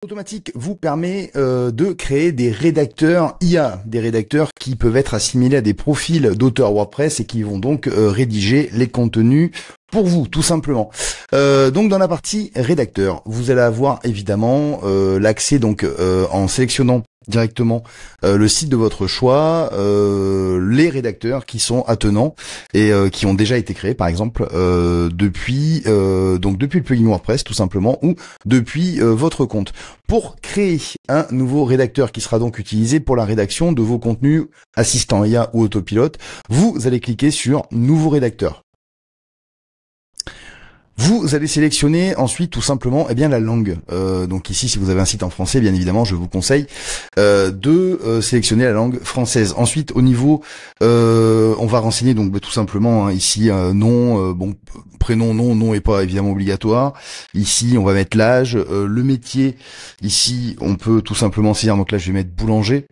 Automatique vous permet de créer des rédacteurs IA, des rédacteurs qui peuvent être assimilés à des profils d'auteurs WordPress et qui vont donc rédiger les contenus pour vous, tout simplement. Donc dans la partie rédacteur, vous allez avoir évidemment l'accès donc en sélectionnant directement le site de votre choix, les rédacteurs qui sont attenants et qui ont déjà été créés par exemple depuis le plugin WordPress tout simplement ou depuis votre compte. Pour créer un nouveau rédacteur qui sera donc utilisé pour la rédaction de vos contenus assistant IA ou autopilote, vous allez cliquer sur nouveau rédacteur. Vous allez sélectionner ensuite tout simplement la langue. Donc ici, si vous avez un site en français, bien évidemment, je vous conseille de sélectionner la langue française. Ensuite, au niveau, on va renseigner donc tout simplement ici nom, prénom, nom est pas évidemment obligatoire. Ici, on va mettre l'âge, le métier. Ici, on peut tout simplement saisir. Donc là, je vais mettre boulanger.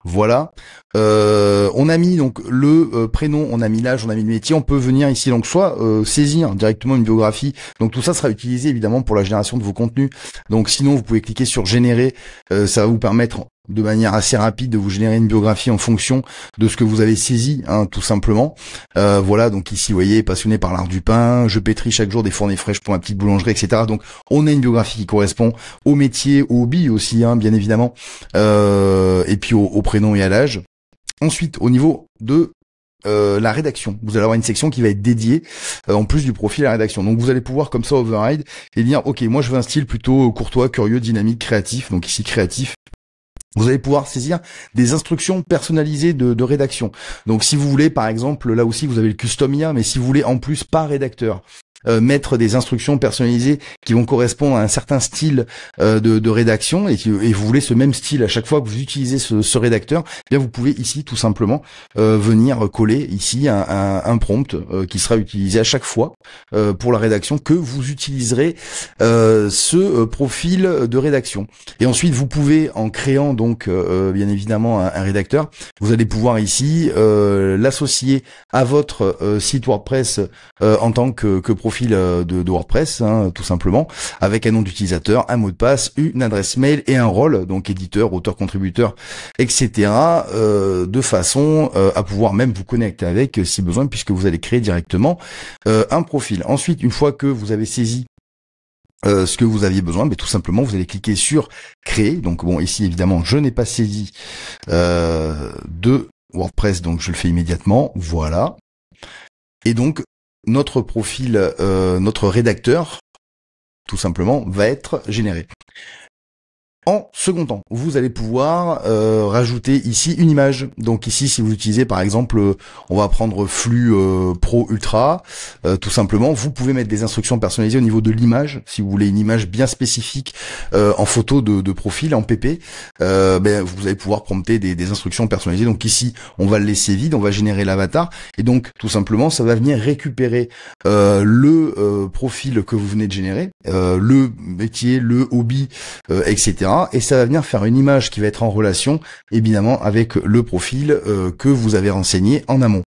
Voilà, on a mis donc le prénom, on a mis l'âge, on a mis le métier. On peut venir ici donc soit saisir directement une biographie. Donc tout ça sera utilisé évidemment pour la génération de vos contenus. Donc sinon vous pouvez cliquer sur générer, ça va vous permettre de manière assez rapide de vous générer une biographie en fonction de ce que vous avez saisi, tout simplement. Voilà, donc ici, vous voyez, passionné par l'art du pain, je pétris chaque jour des fournées fraîches pour ma petite boulangerie, etc. Donc, on a une biographie qui correspond au métier, au hobby aussi, bien évidemment, et puis au prénom et à l'âge. Ensuite, au niveau de la rédaction, vous allez avoir une section qui va être dédiée en plus du profil à la rédaction. Donc vous allez pouvoir comme ça override et dire ok, moi je veux un style plutôt courtois, curieux, dynamique, créatif. Donc ici créatif. Vous allez pouvoir saisir des instructions personnalisées de rédaction. Donc si vous voulez, par exemple, là aussi vous avez le custom IA, mais si vous voulez en plus par rédacteur mettre des instructions personnalisées qui vont correspondre à un certain style de rédaction et vous voulez ce même style à chaque fois que vous utilisez ce rédacteur, eh bien vous pouvez ici tout simplement venir coller ici un prompt qui sera utilisé à chaque fois pour la rédaction que vous utiliserez ce profil de rédaction. Et ensuite vous pouvez, en créant donc bien évidemment un rédacteur, vous allez pouvoir ici l'associer à votre site WordPress en tant que profil de WordPress, tout simplement, avec un nom d'utilisateur, un mot de passe, une adresse mail et un rôle, donc éditeur, auteur, contributeur, etc., de façon à pouvoir même vous connecter avec si besoin, puisque vous allez créer directement un profil. Ensuite, une fois que vous avez saisi ce que vous aviez besoin, mais tout simplement vous allez cliquer sur créer. Donc bon, ici évidemment je n'ai pas saisi de WordPress, donc je le fais immédiatement, voilà. Et donc notre profil, notre rédacteur, tout simplement, va être généré. En second temps, vous allez pouvoir rajouter ici une image. Donc ici, si vous utilisez par exemple, on va prendre flux Pro Ultra, tout simplement, vous pouvez mettre des instructions personnalisées au niveau de l'image. Si vous voulez une image bien spécifique en photo de profil, en PP, vous allez pouvoir prompter des instructions personnalisées. Donc ici, on va le laisser vide, on va générer l'avatar. Et donc, tout simplement, ça va venir récupérer le profil que vous venez de générer, le métier, le hobby, etc. Et ça va venir faire une image qui va être en relation, évidemment, avec le profil que vous avez renseigné en amont.